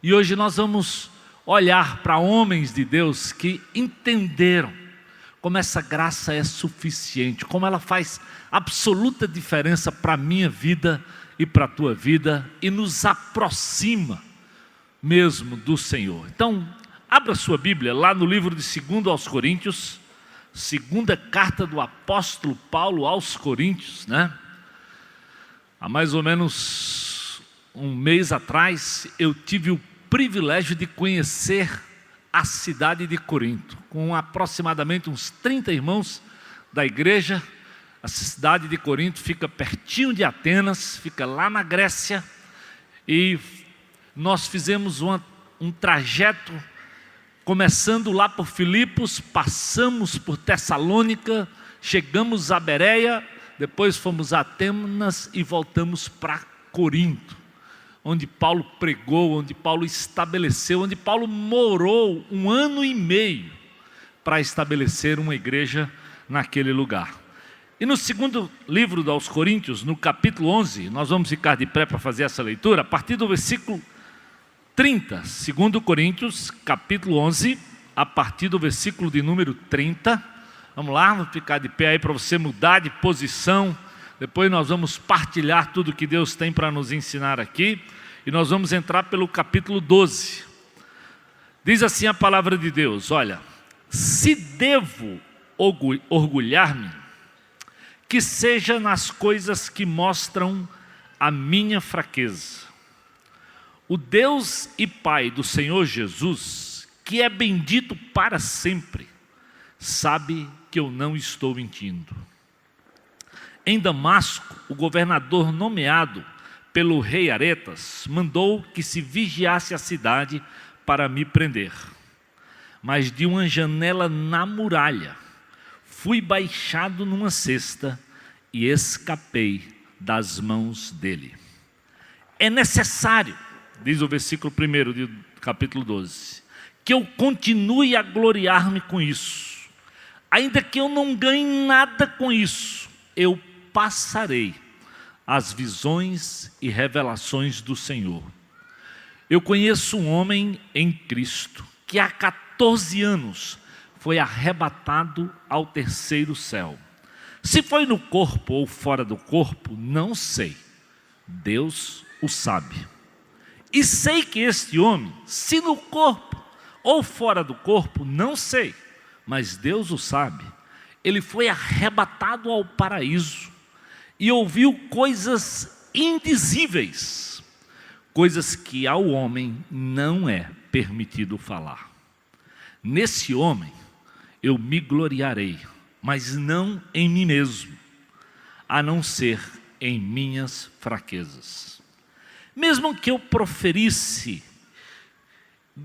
E hoje nós vamos olhar para homens de Deus que entenderam como essa graça é suficiente, como ela faz absoluta diferença para a minha vida e para a tua vida, e nos aproxima mesmo do Senhor. Então, abra sua Bíblia lá no livro de 2 aos Coríntios, segunda carta do apóstolo Paulo aos Coríntios, né? Há mais ou menos um mês atrás, eu tive o privilégio de conhecer a cidade de Corinto, com aproximadamente uns 30 irmãos da igreja. A cidade de Corinto fica pertinho de Atenas, fica lá na Grécia, e nós fizemos um trajeto, começando lá por Filipos, passamos por Tessalônica, chegamos a Bereia, depois fomos a Atenas e voltamos para Corinto, onde Paulo pregou, onde Paulo estabeleceu, onde Paulo morou 1 ano e meio para estabelecer uma igreja naquele lugar. E no segundo livro aos Coríntios, no capítulo 11, nós vamos ficar de pé para fazer essa leitura, a partir do versículo 30, 2 Coríntios, capítulo 11, a partir do versículo de número 30, vamos lá, vamos ficar de pé aí para você mudar de posição. Depois nós vamos partilhar tudo que Deus tem para nos ensinar aqui, e nós vamos entrar pelo capítulo 12. Diz assim a palavra de Deus: olha, se devo orgulhar-me, que seja nas coisas que mostram a minha fraqueza. O Deus e Pai do Senhor Jesus, que é bendito para sempre, sabe que eu não estou mentindo. Em Damasco, o governador nomeado pelo rei Aretas mandou que se vigiasse a cidade para me prender. Mas de uma janela na muralha, fui baixado numa cesta e escapei das mãos dele. É necessário, diz o versículo 1 do capítulo 12, que eu continue a gloriar-me com isso. Ainda que eu não ganhe nada com isso, eu passarei as visões e revelações do Senhor. Eu conheço um homem em Cristo que há 14 anos foi arrebatado ao terceiro céu. Se foi no corpo ou fora do corpo, não sei. Deus o sabe. E sei que este homem, se no corpo ou fora do corpo, não sei, mas Deus o sabe, ele foi arrebatado ao paraíso e ouviu coisas indizíveis, coisas que ao homem não é permitido falar. Nesse homem eu me gloriarei, mas não em mim mesmo, a não ser em minhas fraquezas. Mesmo que eu proferisse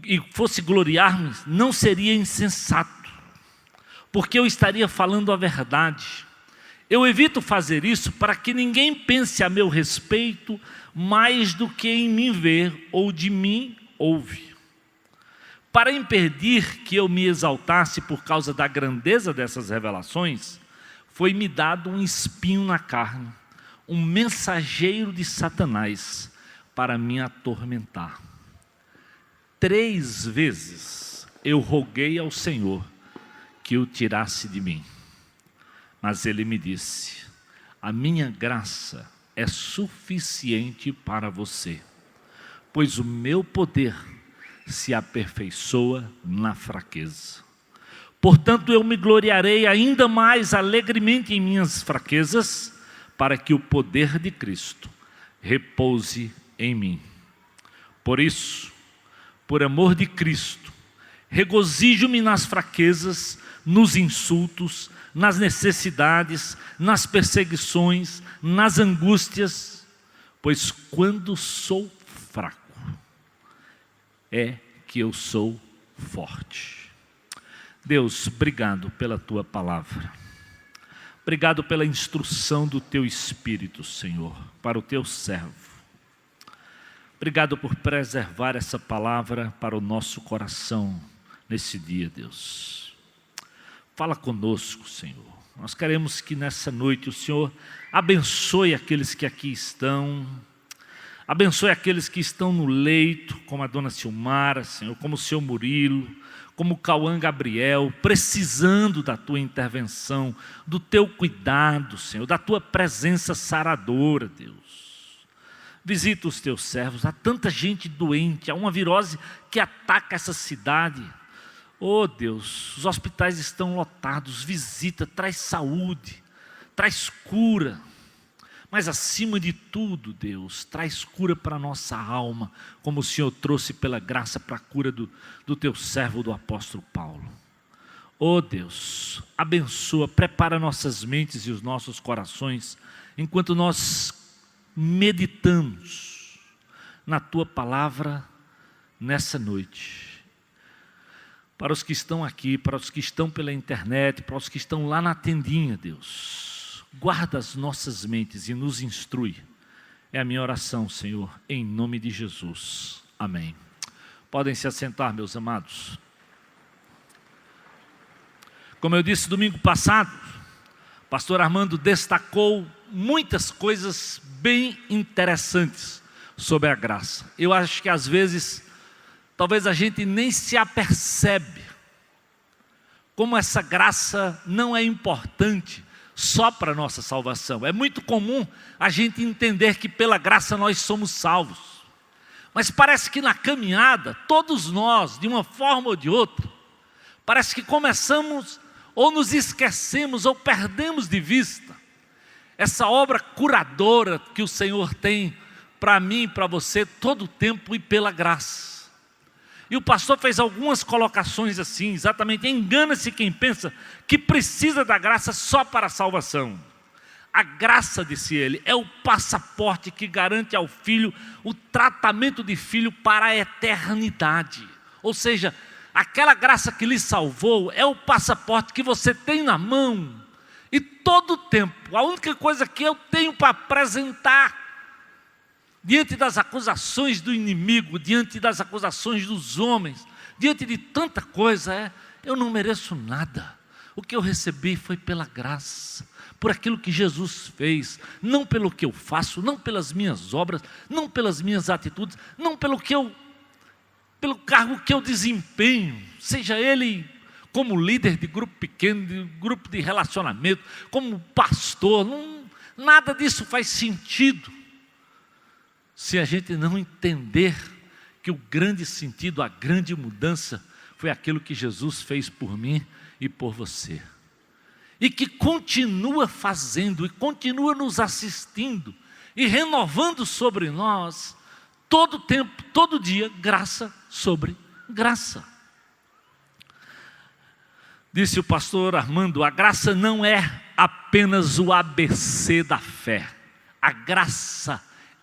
e fosse gloriar-me, não seria insensato, porque eu estaria falando a verdade. Eu evito fazer isso para que ninguém pense a meu respeito mais do que em mim vê ou de mim ouve. Para impedir que eu me exaltasse por causa da grandeza dessas revelações, foi-me dado um espinho na carne, um mensageiro de Satanás, para me atormentar. 3 vezes eu roguei ao Senhor que o tirasse de mim. Mas ele me disse: a minha graça é suficiente para você, pois o meu poder se aperfeiçoa na fraqueza. Portanto, eu me gloriarei ainda mais alegremente em minhas fraquezas, para que o poder de Cristo repouse em mim. Por isso, por amor de Cristo, regozijo-me nas fraquezas, nos insultos, nas necessidades, nas perseguições, nas angústias, pois quando sou fraco, é que eu sou forte. Deus, obrigado pela tua palavra. Obrigado pela instrução do teu Espírito, Senhor, para o teu servo. Obrigado por preservar essa palavra para o nosso coração nesse dia, Deus. Fala conosco, Senhor. Nós queremos que nessa noite o Senhor abençoe aqueles que aqui estão, Abençoe aqueles que estão no leito, como a dona Silmara, Senhor, como o Senhor Murilo, como o Cauã Gabriel, precisando da tua intervenção, do teu cuidado, Senhor, da tua presença saradora, Deus. Visita os teus servos, há tanta gente doente, há uma virose que ataca essa cidade. Oh Deus, os hospitais estão lotados, visita, traz saúde, traz cura. Mas acima de tudo, Deus, traz cura para a nossa alma, como o Senhor trouxe pela graça para a cura do teu servo, do apóstolo Paulo. Oh Deus, abençoa, prepara nossas mentes e os nossos corações, enquanto nós meditamos na tua palavra nessa noite. Para os que estão aqui, para os que estão pela internet, para os que estão lá na tendinha, Deus, guarda as nossas mentes e nos instrui. É a minha oração, Senhor, em nome de Jesus. Amém. Podem se assentar, meus amados. Como eu disse domingo passado, o pastor Armando destacou muitas coisas bem interessantes sobre a graça. Eu acho que às vezes, talvez a gente nem se apercebe como essa graça não é importante só para a nossa salvação. É muito comum a gente entender que pela graça nós somos salvos. Mas parece que na caminhada, todos nós, de uma forma ou de outra, parece que começamos ou nos esquecemos ou perdemos de vista essa obra curadora que o Senhor tem para mim e para você todo o tempo e pela graça. E o pastor fez algumas colocações assim, exatamente, engana-se quem pensa que precisa da graça só para a salvação. A graça, disse ele, é o passaporte que garante ao filho o tratamento de filho para a eternidade. Ou seja, aquela graça que lhe salvou é o passaporte que você tem na mão. E todo o tempo, a única coisa que eu tenho para apresentar diante das acusações do inimigo, diante das acusações dos homens, diante de tanta coisa, eu não mereço nada. O que eu recebi foi pela graça, por aquilo que Jesus fez, não pelo que eu faço, não pelas minhas obras, não pelas minhas atitudes, não pelo cargo que eu desempenho, seja ele como líder de grupo pequeno, de grupo de relacionamento, como pastor, nada disso faz sentido se a gente não entender que o grande sentido, a grande mudança foi aquilo que Jesus fez por mim e por você. E que continua fazendo e continua nos assistindo e renovando sobre nós todo tempo, todo dia, graça sobre graça. Disse o pastor Armando, a graça não é apenas o ABC da fé. A graça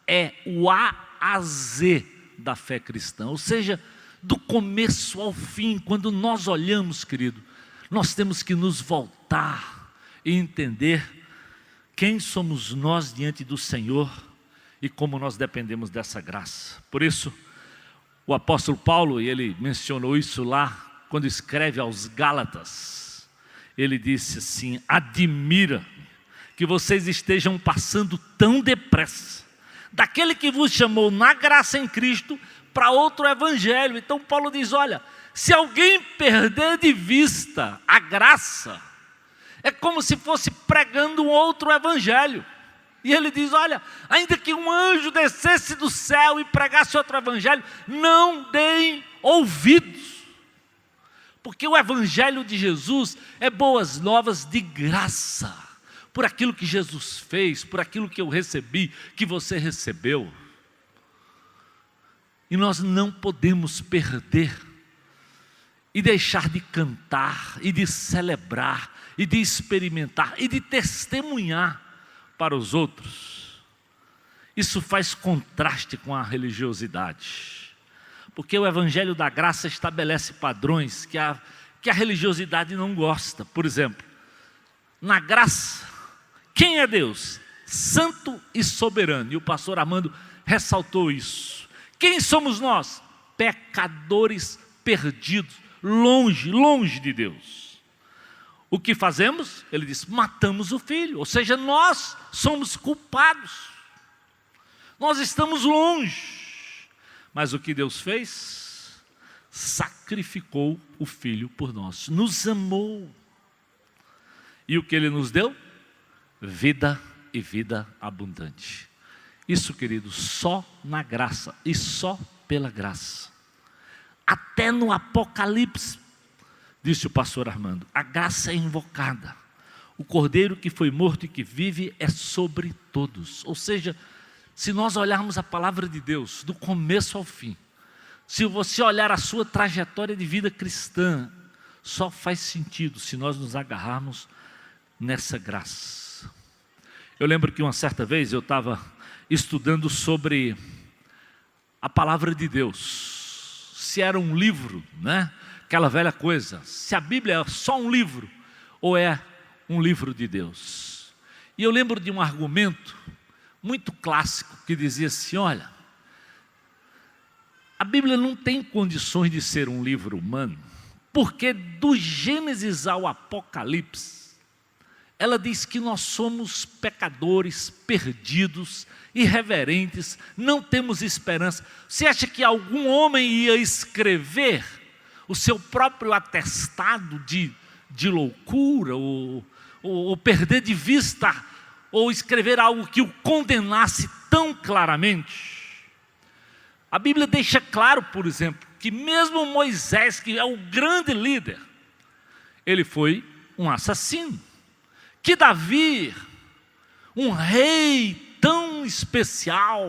é o A a Z da fé cristã, ou seja, do começo ao fim. Quando nós olhamos, querido, nós temos que nos voltar e entender quem somos nós diante do Senhor e como nós dependemos dessa graça. Por isso, o apóstolo Paulo, e ele mencionou isso lá, quando escreve aos Gálatas, ele disse assim, admira que vocês estejam passando tão depressa daquele que vos chamou na graça em Cristo para outro evangelho. Então Paulo diz, olha, se alguém perder de vista a graça, é como se fosse pregando um outro evangelho. E ele diz, olha, ainda que um anjo descesse do céu e pregasse outro evangelho, não deem ouvidos. Porque o evangelho de Jesus é boas novas de graça. Por aquilo que Jesus fez, por aquilo que eu recebi, que você recebeu. E nós não podemos perder e deixar de cantar, e de celebrar, e de experimentar, e de testemunhar para os outros. Isso faz contraste com a religiosidade, porque o evangelho da graça estabelece padrões que a religiosidade não gosta. Por exemplo, na graça, quem é Deus? Santo e soberano. E o pastor Armando ressaltou isso. Quem somos nós? Pecadores perdidos, longe de Deus. O que fazemos? Ele diz, matamos o filho. Ou seja, nós somos culpados. Nós estamos longe. Mas o que Deus fez? Sacrificou o Filho por nós. Nos amou. E o que Ele nos deu? Vida e vida abundante. Isso, querido, só na graça e só pela graça. Até no Apocalipse, disse o pastor Armando, a graça é invocada. O Cordeiro que foi morto e que vive é sobre todos. Ou seja, se nós olharmos a palavra de Deus, do começo ao fim, se você olhar a sua trajetória de vida cristã, só faz sentido se nós nos agarrarmos nessa graça. Eu lembro que uma certa vez eu estava estudando sobre a palavra de Deus, se era um livro, né? Aquela velha coisa, se a Bíblia é só um livro, ou é um livro de Deus. E eu lembro de um argumento muito clássico, que dizia assim, olha, a Bíblia não tem condições de ser um livro humano, porque do Gênesis ao Apocalipse, ela diz que nós somos pecadores, perdidos, irreverentes, não temos esperança. Você acha que algum homem ia escrever o seu próprio atestado de loucura, ou perder de vista, ou escrever algo que o condenasse tão claramente? A Bíblia deixa claro, por exemplo, que mesmo Moisés, que é o grande líder, ele foi um assassino. Que Davi, um rei tão especial,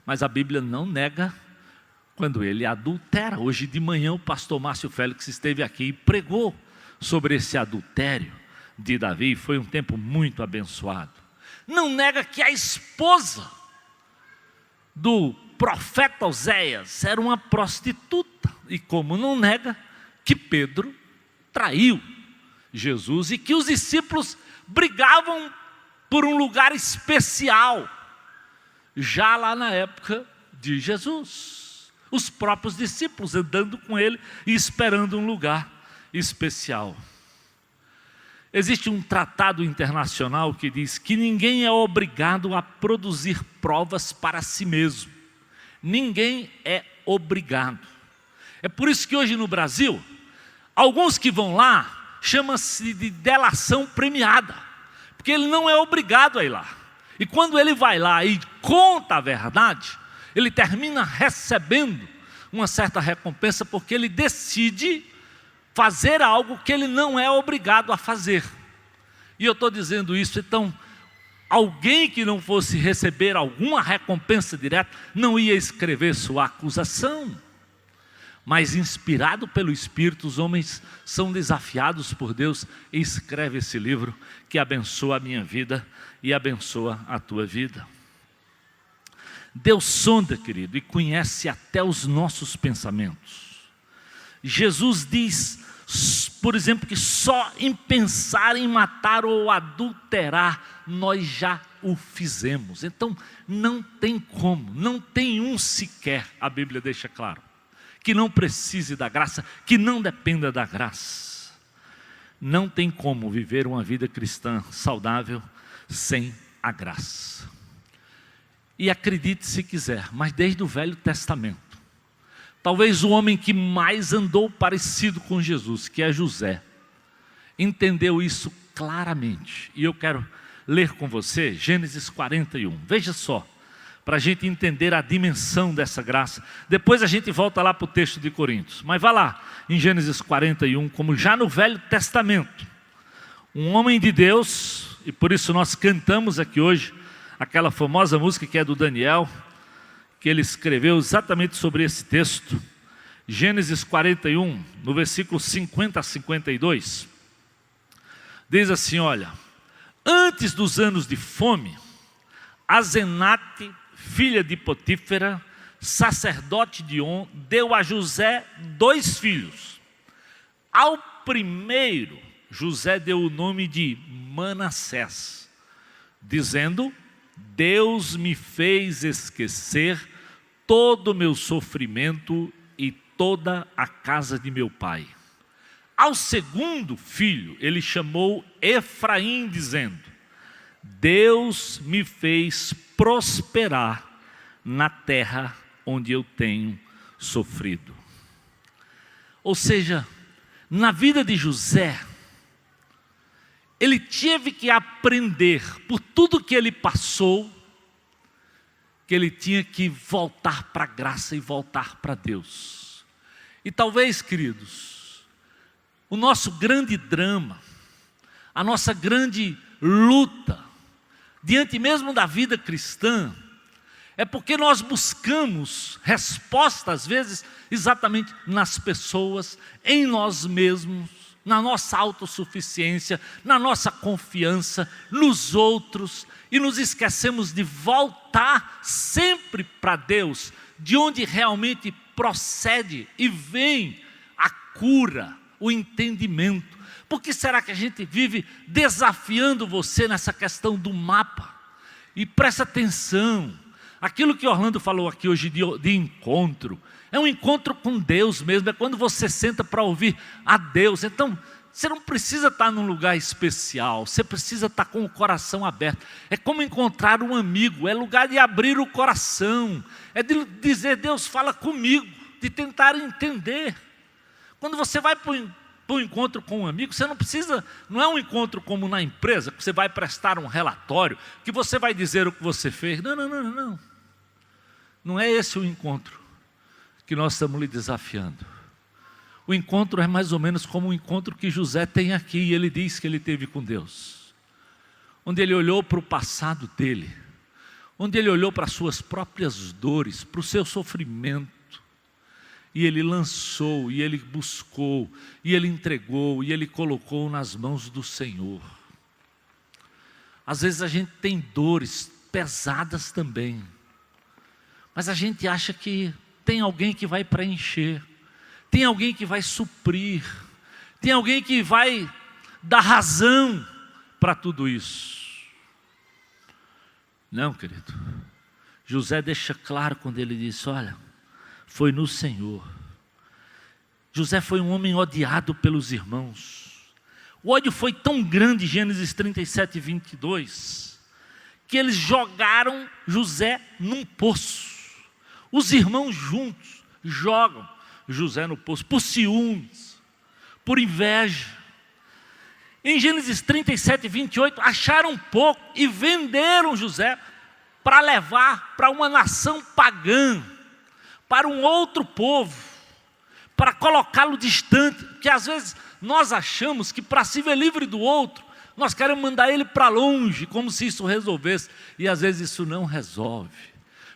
mas a Bíblia não nega quando ele adultera. Hoje de manhã o pastor Márcio Félix esteve aqui e pregou sobre esse adultério de Davi, foi um tempo muito abençoado. Não nega que a esposa do profeta Oséias era uma prostituta, e como não nega que Pedro traiu Jesus e que os discípulos brigavam por um lugar especial, já lá na época de Jesus, os próprios discípulos andando com ele e esperando um lugar especial. Existe um tratado internacional que diz que ninguém é obrigado a produzir provas para si mesmo. Ninguém é obrigado. É por isso que hoje no Brasil, alguns que vão lá, chama-se de delação premiada, porque ele não é obrigado a ir lá. E quando ele vai lá e conta a verdade, ele termina recebendo uma certa recompensa, porque ele decide fazer algo que ele não é obrigado a fazer. E eu estou dizendo isso, então, alguém que não fosse receber alguma recompensa direta, não ia escrever sua acusação. Mas inspirado pelo Espírito, os homens são desafiados por Deus e escreve esse livro que abençoa a minha vida e abençoa a tua vida. Deus sonda, querido, e conhece até os nossos pensamentos. Jesus diz, por exemplo, que só em pensar em matar ou adulterar, nós já o fizemos. Então, não tem como, não tem um sequer, a Bíblia deixa claro, que não precise da graça, que não dependa da graça. Não tem como viver uma vida cristã saudável sem a graça. E acredite se quiser, mas desde o Velho Testamento, talvez o homem que mais andou parecido com Jesus, que é José, entendeu isso claramente. E eu quero ler com você Gênesis 41. Veja só, para a gente entender a dimensão dessa graça. Depois a gente volta lá para o texto de Coríntios. Mas vá lá, em Gênesis 41, como já no Velho Testamento, um homem de Deus, e por isso nós cantamos aqui hoje, aquela famosa música que é do Daniel, que ele escreveu exatamente sobre esse texto. Gênesis 41, no versículo 50 a 52, diz assim, olha, antes dos anos de fome, Azenate, filha de Potífera, sacerdote de On, deu a José 2 filhos. Ao primeiro, José deu o nome de Manassés, dizendo, Deus me fez esquecer todo o meu sofrimento e toda a casa de meu pai. Ao segundo filho, ele chamou Efraim, dizendo, Deus me fez prosperar na terra onde eu tenho sofrido. Ou seja, na vida de José, ele teve que aprender, por tudo que ele passou, que ele tinha que voltar para a graça e voltar para Deus. E talvez, queridos, o nosso grande drama, a nossa grande luta, diante mesmo da vida cristã, é porque nós buscamos resposta, às vezes, exatamente nas pessoas, em nós mesmos, na nossa autossuficiência, na nossa confiança, nos outros, e nos esquecemos de voltar sempre para Deus, de onde realmente procede e vem a cura, o entendimento. Por que será que a gente vive desafiando você nessa questão do mapa? E presta atenção, aquilo que Orlando falou aqui hoje de encontro, é um encontro com Deus mesmo, é quando você senta para ouvir a Deus. Então, você não precisa estar num lugar especial, você precisa estar com o coração aberto. É como encontrar um amigo, é lugar de abrir o coração, é de dizer, Deus fala comigo, de tentar entender. Quando você vai para um encontro com um amigo, você não é um encontro como na empresa, que você vai prestar um relatório, que você vai dizer o que você fez. Não. Não é esse o encontro que nós estamos lhe desafiando. O encontro é mais ou menos como o encontro que José tem aqui, e ele diz que ele teve com Deus, onde ele olhou para o passado dele, onde ele olhou para as suas próprias dores, para o seu sofrimento, e ele lançou, e ele buscou, e ele entregou, e ele colocou nas mãos do Senhor. Às vezes a gente tem dores pesadas também, mas a gente acha que tem alguém que vai preencher, tem alguém que vai suprir, tem alguém que vai dar razão para tudo isso. Não, querido. José deixa claro quando ele diz, olha, foi no Senhor. José foi um homem odiado pelos irmãos. O ódio foi tão grande, Gênesis 37, 22, que eles jogaram José num poço. Os irmãos juntos jogam José no poço, por ciúmes, por inveja. Em Gênesis 37, 28, acharam pouco e venderam José para levar para uma nação pagã, para um outro povo, para colocá-lo distante, porque às vezes nós achamos que para se ver livre do outro, nós queremos mandar ele para longe, como se isso resolvesse, e às vezes isso não resolve.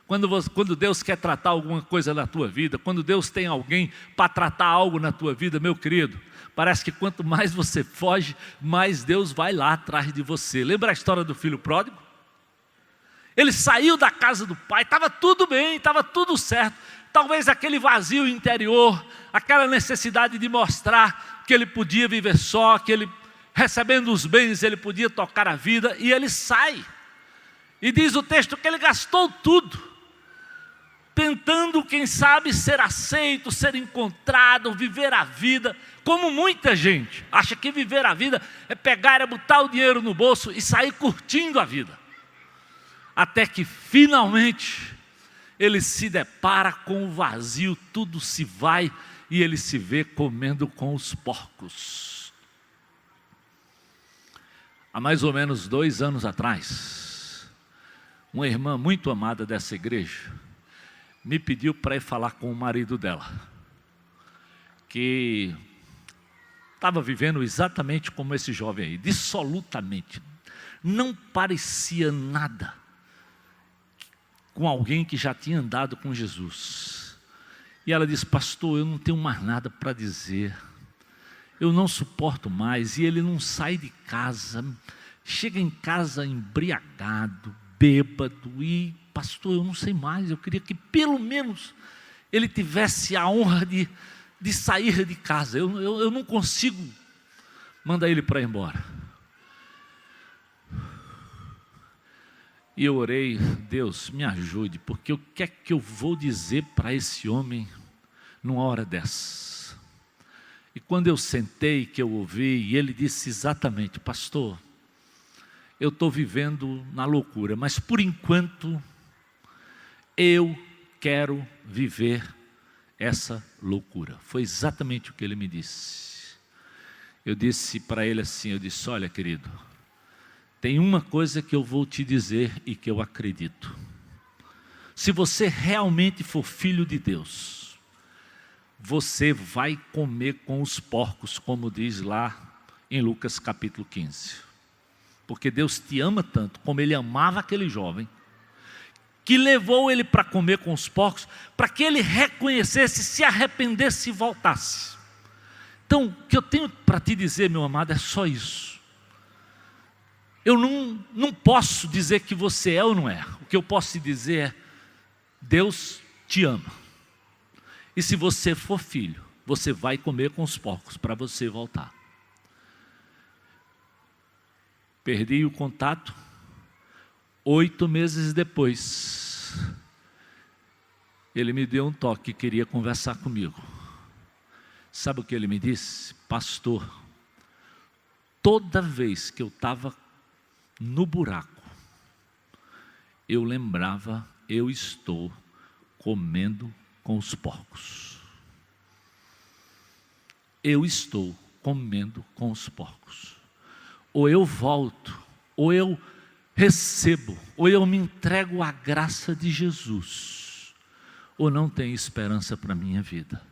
Quando Deus quer tratar alguma coisa na tua vida, quando Deus tem alguém para tratar algo na tua vida, meu querido, parece que quanto mais você foge, mais Deus vai lá atrás de você. Lembra a história do filho pródigo? Ele saiu da casa do pai, estava tudo bem, estava tudo certo. Talvez aquele vazio interior, aquela necessidade de mostrar que ele podia viver só, que ele, recebendo os bens, ele podia tocar a vida, e ele sai. E diz o texto que ele gastou tudo, tentando, quem sabe, ser aceito, ser encontrado, viver a vida, como muita gente acha que viver a vida é pegar, é botar o dinheiro no bolso e sair curtindo a vida. Até que finalmente ele se depara com o vazio, tudo se vai e ele se vê comendo com os porcos. Há mais ou menos 2 anos atrás, uma irmã muito amada dessa igreja me pediu para ir falar com o marido dela, que estava vivendo exatamente como esse jovem aí, dissolutamente, não parecia nada com alguém que já tinha andado com Jesus. E ela disse, pastor, eu não tenho mais nada para dizer, eu não suporto mais, e ele não sai de casa, chega em casa embriagado, bêbado, e pastor, eu não sei mais, eu queria que pelo menos ele tivesse a honra de sair de casa, eu não consigo mandar ele para ir embora. E eu orei, Deus, me ajude, porque o que é que eu vou dizer para esse homem numa hora dessa? E quando eu sentei, que eu ouvi, e ele disse exatamente, pastor, eu estou vivendo na loucura, mas por enquanto eu quero viver essa loucura. Foi exatamente o que ele me disse. Eu disse para ele assim, eu disse, olha querido, tem uma coisa que eu vou te dizer e que eu acredito. Se você realmente for filho de Deus, você vai comer com os porcos, como diz lá em Lucas capítulo 15. Porque Deus te ama tanto, como Ele amava aquele jovem, que levou ele para comer com os porcos, para que ele reconhecesse, se arrependesse e voltasse. Então, o que eu tenho para te dizer, meu amado, é só isso. Eu não posso dizer que você é ou não é. O que eu posso te dizer é, Deus te ama. E se você for filho, você vai comer com os porcos para você voltar. Perdi o contato. 8 meses depois, ele me deu um toque, queria conversar comigo. Sabe o que ele me disse? Pastor, toda vez que eu estava no buraco, eu lembrava, eu estou comendo com os porcos. Eu estou comendo com os porcos. Ou eu volto, ou eu recebo, ou eu me entrego à graça de Jesus, ou não tem esperança para a minha vida.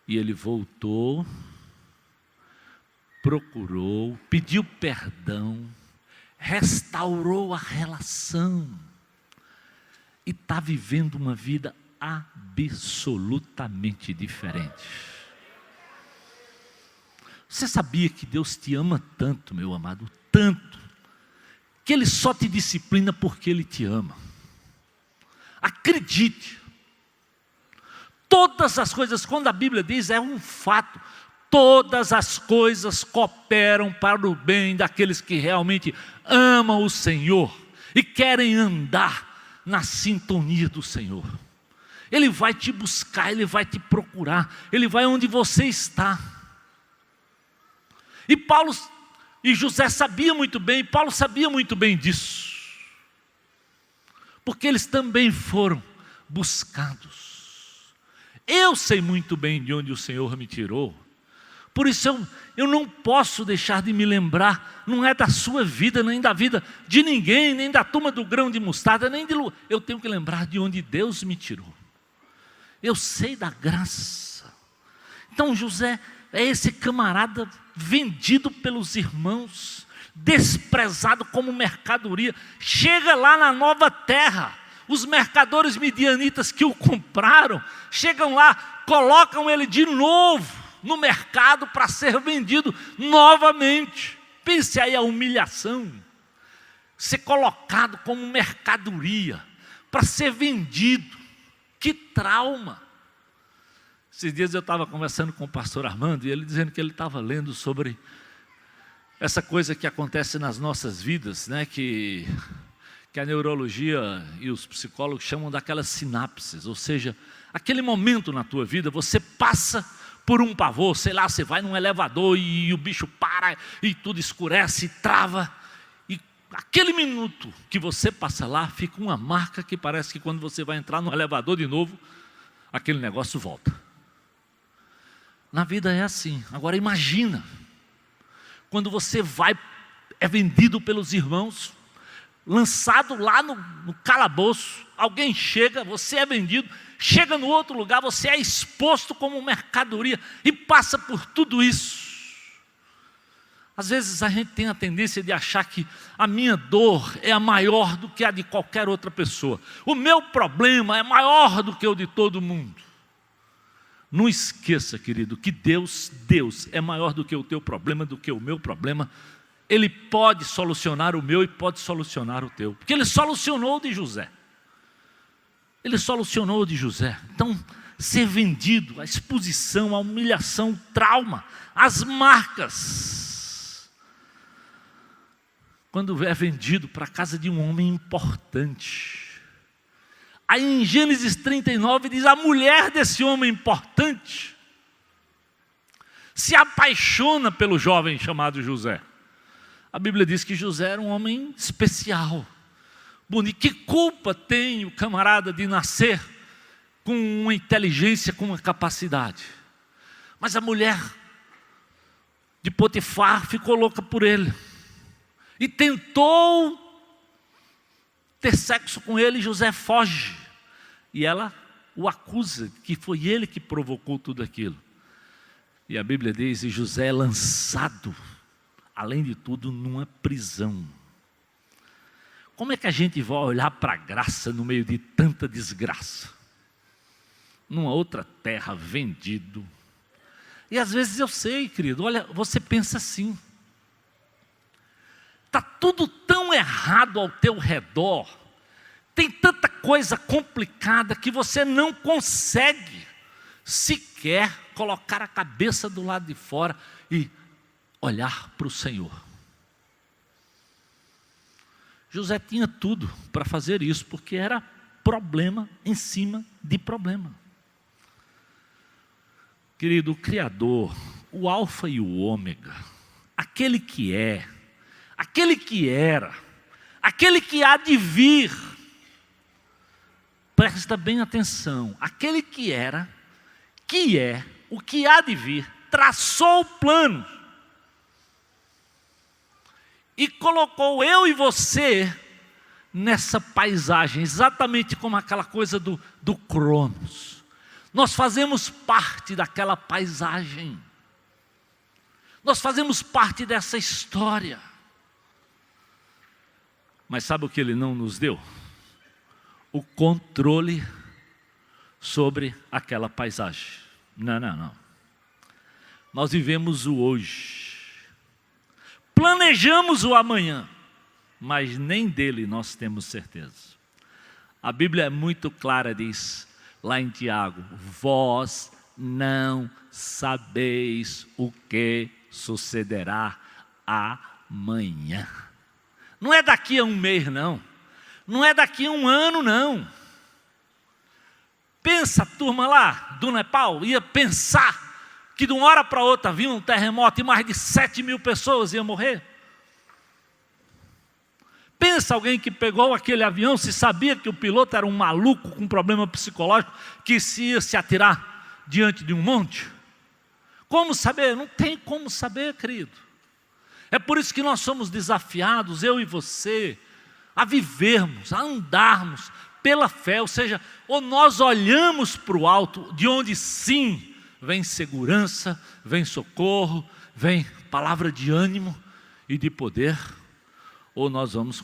E ele voltou, procurou, pediu perdão, restaurou a relação, e está vivendo uma vida absolutamente diferente. Você sabia que Deus te ama tanto, meu amado, tanto, que Ele só te disciplina porque Ele te ama. Acredite. Todas as coisas, quando a Bíblia diz, é um fato. Todas as coisas cooperam para o bem daqueles que realmente amam o Senhor e querem andar na sintonia do Senhor. Ele vai te buscar, Ele vai te procurar, Ele vai onde você está. E Paulo e José sabiam muito bem, Paulo sabia muito bem disso, porque eles também foram buscados. Eu sei muito bem de onde o Senhor me tirou, por isso eu não posso deixar de me lembrar, não é da sua vida, nem da vida de ninguém, nem da turma do grão de mostarda, nem de Lu. Eu tenho que lembrar de onde Deus me tirou. Eu sei da graça. Então José é esse camarada vendido pelos irmãos, desprezado como mercadoria, chega lá na nova terra, os mercadores midianitas que o compraram, chegam lá, colocam ele de novo no mercado para ser vendido novamente. Pense aí a humilhação, ser colocado como mercadoria, para ser vendido, que trauma. Esses dias eu estava conversando com o pastor Armando, e ele dizendo que ele estava lendo sobre essa coisa que acontece nas nossas vidas, né, que a neurologia e os psicólogos chamam daquelas sinapses, ou seja, aquele momento na tua vida, você passa por um pavor, sei lá, você vai num elevador e o bicho para, e tudo escurece, e trava, e aquele minuto que você passa lá, fica uma marca que parece que quando você vai entrar no elevador de novo, aquele negócio volta. Na vida é assim. Agora imagina, quando você é vendido pelos irmãos, lançado lá no calabouço, alguém chega, você é vendido, chega no outro lugar, você é exposto como mercadoria e passa por tudo isso. Às vezes a gente tem a tendência de achar que a minha dor é a maior do que a de qualquer outra pessoa. O meu problema é maior do que o de todo mundo. Não esqueça, querido, que Deus é maior do que o teu problema, do que o meu problema. Ele pode solucionar o meu e pode solucionar o teu, porque Ele solucionou o de José. Ele solucionou o de José. Então, ser vendido, a exposição, a humilhação, o trauma, as marcas. Quando é vendido para a casa de um homem importante. Aí em Gênesis 39 diz, a mulher desse homem importante se apaixona pelo jovem chamado José. A Bíblia diz que José era um homem especial, bonito. Que culpa tem o camarada de nascer com uma inteligência, com uma capacidade? Mas a mulher de Potifar ficou louca por ele e tentou ter sexo com ele. José foge e ela o acusa que foi ele que provocou tudo aquilo. E a Bíblia diz, e José é lançado, além de tudo, numa prisão. Como é que a gente vai olhar para a graça no meio de tanta desgraça? Numa outra terra, vendido. E às vezes eu sei, querido, olha, você pensa assim. Está tudo tão errado ao teu redor. Tem tanta coisa complicada que você não consegue sequer colocar a cabeça do lado de fora e olhar para o Senhor. José tinha tudo para fazer isso, porque era problema em cima de problema. Querido, o Criador, o Alfa e o Ômega, aquele que é, aquele que era, aquele que há de vir, presta bem atenção, aquele que era, que é, o que há de vir, traçou o plano e colocou eu e você nessa paisagem, exatamente como aquela coisa do Cronos. Nós fazemos parte daquela paisagem, nós fazemos parte dessa história. Mas sabe o que Ele não nos deu? O controle sobre aquela paisagem. Não. Nós vivemos o hoje, planejamos o amanhã, mas nem dele nós temos certeza. A Bíblia é muito clara, diz lá em Tiago, vós não sabeis o que sucederá amanhã. Não é daqui a um mês, não. Não é daqui a um ano, não. Pensa, a turma lá do Nepal ia pensar que de uma hora para outra vinha um terremoto e mais de 7.000 pessoas iam morrer? Pensa alguém que pegou aquele avião, se sabia que o piloto era um maluco com problema psicológico, que se ia se atirar diante de um monte? Como saber? Não tem como saber, querido. É por isso que nós somos desafiados, eu e você, a vivermos, a andarmos pela fé, ou seja, ou nós olhamos para o alto, de onde sim vem segurança, vem socorro, vem palavra de ânimo e de poder, ou nós vamos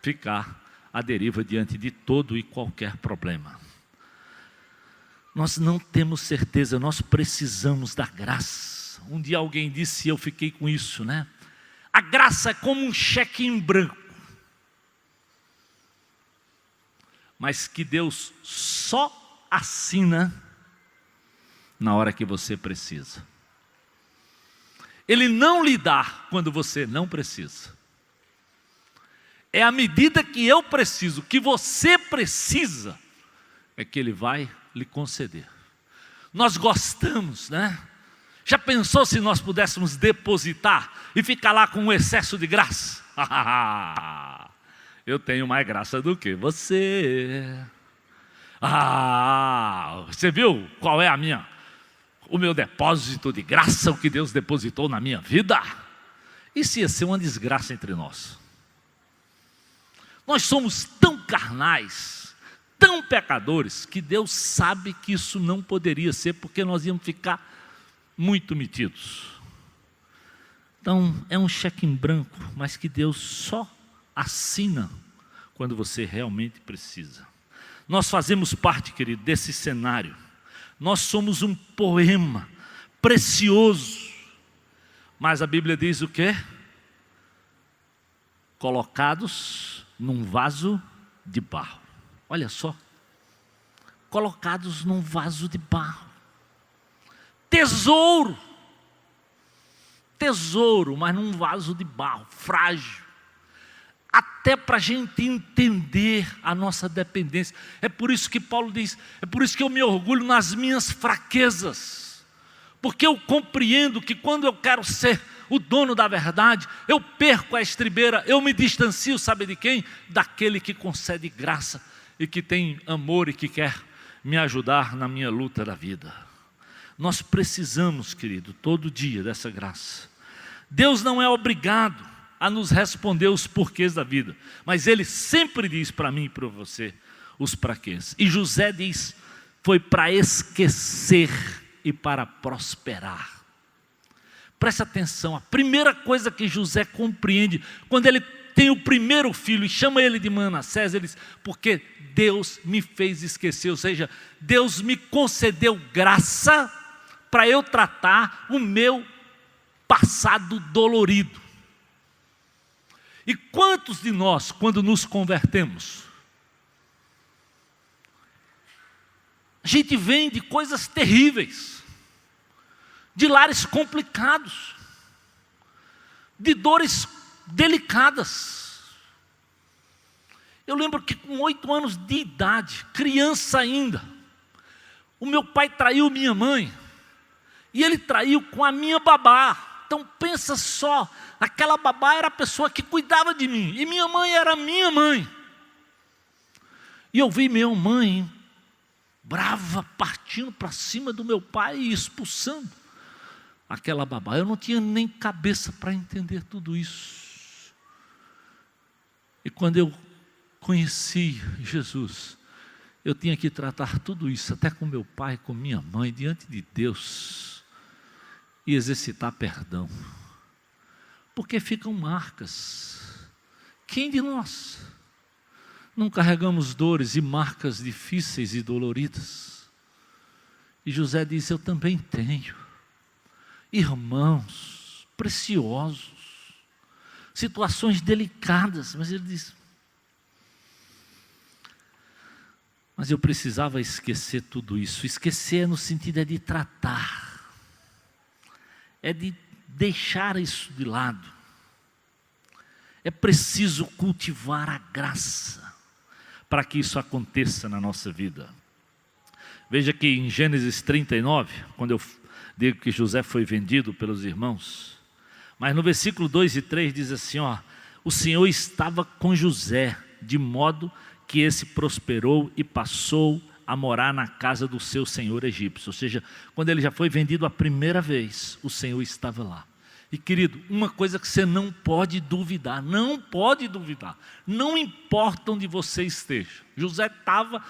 ficar à deriva diante de todo e qualquer problema. Nós não temos certeza, nós precisamos da graça. Um dia alguém disse, e eu fiquei com isso, né? A graça é como um cheque em branco, mas que Deus só assina na hora que você precisa. Ele não lhe dá quando você não precisa. É à medida que eu preciso, que você precisa, é que Ele vai lhe conceder. Nós gostamos, né? Já pensou se nós pudéssemos depositar e ficar lá com um excesso de graça? Eu tenho mais graça do que você. Você viu qual é o meu depósito de graça, o que Deus depositou na minha vida? Isso ia ser uma desgraça entre nós. Nós somos tão carnais, tão pecadores, que Deus sabe que isso não poderia ser, porque nós íamos ficar muito metidos. Então, é um cheque em branco, mas que Deus só assina quando você realmente precisa. Nós fazemos parte, querido, desse cenário. Nós somos um poema precioso, mas a Bíblia diz o quê? Colocados num vaso de barro. Olha só, colocados num vaso de barro. Tesouro, mas num vaso de barro, frágil. Até para a gente entender a nossa dependência. É por isso que Paulo diz, é por isso que eu me orgulho nas minhas fraquezas. Porque eu compreendo que quando eu quero ser o dono da verdade, eu perco a estribeira, eu me distancio, sabe de quem? Daquele que concede graça e que tem amor e que quer me ajudar na minha luta da vida. Nós precisamos, querido, todo dia dessa graça. Deus não é obrigado a nos responder os porquês da vida, mas Ele sempre diz para mim e para você os praquês. E José diz, foi para esquecer e para prosperar. Preste atenção, a primeira coisa que José compreende, quando ele tem o primeiro filho e chama ele de Manassés, ele diz, porque Deus me fez esquecer, ou seja, Deus me concedeu graça para eu tratar o meu passado dolorido. E quantos de nós, quando nos convertemos, a gente vem de coisas terríveis, de lares complicados, de dores delicadas. Eu lembro que com 8 anos de idade, criança ainda, o meu pai traiu minha mãe, e ele traiu com a minha babá. Então pensa só, aquela babá era a pessoa que cuidava de mim, e minha mãe era minha mãe. E eu vi minha mãe brava, partindo para cima do meu pai e expulsando aquela babá. Eu não tinha nem cabeça para entender tudo isso. E quando eu conheci Jesus, eu tinha que tratar tudo isso, até com meu pai, com minha mãe, diante de Deus, e exercitar perdão. Porque ficam marcas. Quem de nós não carregamos dores e marcas difíceis e doloridas? E José diz, eu também tenho. Irmãos preciosos, situações delicadas, mas ele diz, mas eu precisava esquecer tudo isso. Esquecer no sentido de tratar, é de deixar isso de lado. É preciso cultivar a graça para que isso aconteça na nossa vida. Veja que em Gênesis 39, quando eu digo que José foi vendido pelos irmãos, mas no versículo 2 e 3 diz assim, o Senhor estava com José, de modo que esse prosperou e passou a morar na casa do seu senhor egípcio. Ou seja, quando ele já foi vendido a primeira vez, o Senhor estava lá. E querido, uma coisa que você não pode duvidar, não importa onde você esteja. José estava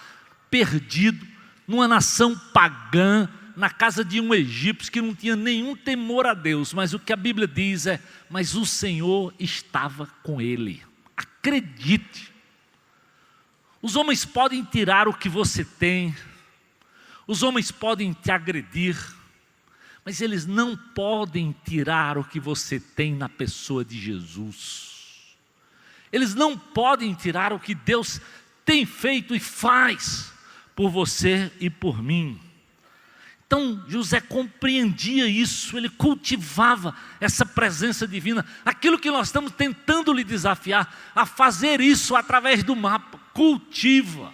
perdido numa nação pagã, na casa de um egípcio que não tinha nenhum temor a Deus, mas o que a Bíblia diz é, mas o Senhor estava com ele. Acredite, os homens podem tirar o que você tem, os homens podem te agredir, mas eles não podem tirar o que você tem na pessoa de Jesus. Eles não podem tirar o que Deus tem feito e faz por você e por mim. Então José compreendia isso, ele cultivava essa presença divina, aquilo que nós estamos tentando lhe desafiar, a fazer isso através do mapa, cultiva,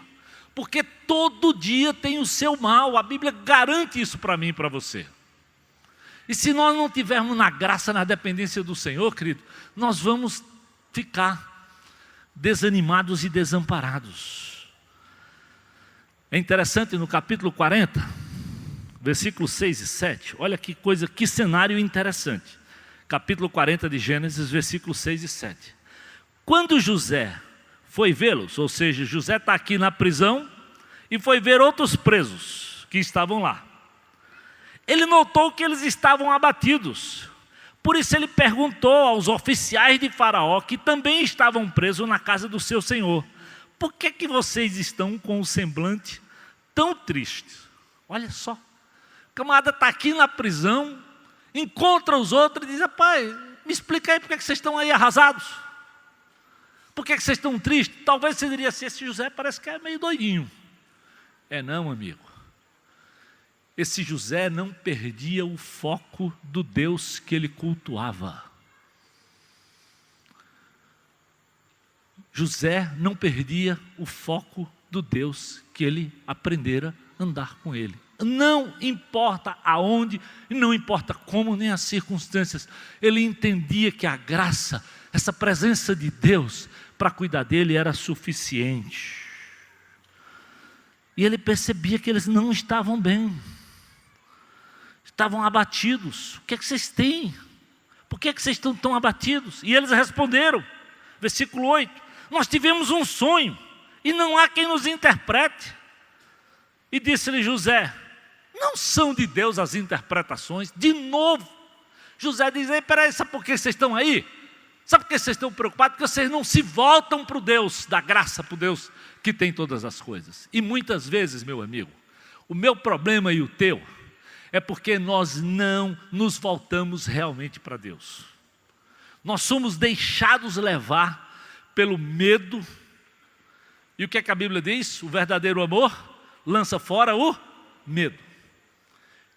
porque todo dia tem o seu mal, a Bíblia garante isso para mim e para você. E se nós não tivermos na graça, na dependência do Senhor, querido, nós vamos ficar desanimados e desamparados. É interessante no capítulo 40, versículos 6 e 7, olha que coisa, que cenário interessante. Capítulo 40 de Gênesis, versículos 6 e 7. Quando José foi vê-los, ou seja, José está aqui na prisão e foi ver outros presos que estavam lá. Ele notou que eles estavam abatidos. Por isso ele perguntou aos oficiais de Faraó, que também estavam presos na casa do seu senhor, por que vocês estão com o semblante tão triste? Olha só, o camarada está aqui na prisão, encontra os outros e diz, rapaz, me explica aí por que vocês estão aí arrasados. Por que vocês estão tristes? Talvez você diria assim, esse José parece que é meio doidinho. É não, amigo. Esse José não perdia o foco do Deus que ele cultuava. José não perdia o foco do Deus que ele aprendera a andar com ele. Não importa aonde, não importa como, nem as circunstâncias. Ele entendia que a graça, essa presença de Deus para cuidar dele era suficiente. E ele percebia que eles não estavam bem. Estavam abatidos. O que é que vocês têm? Por que é que vocês estão tão abatidos? E eles responderam, versículo 8: nós tivemos um sonho e não há quem nos interprete. E disse-lhe José: não são de Deus as interpretações? De novo, José diz: ei, peraí, sabe por que vocês estão aí? Sabe por que vocês estão preocupados? Porque vocês não se voltam para o Deus da graça, para o Deus que tem todas as coisas. E muitas vezes, meu amigo, o meu problema e o teu é porque nós não nos voltamos realmente para Deus. Nós somos deixados levar pelo medo. E o que é que a Bíblia diz? O verdadeiro amor lança fora o medo.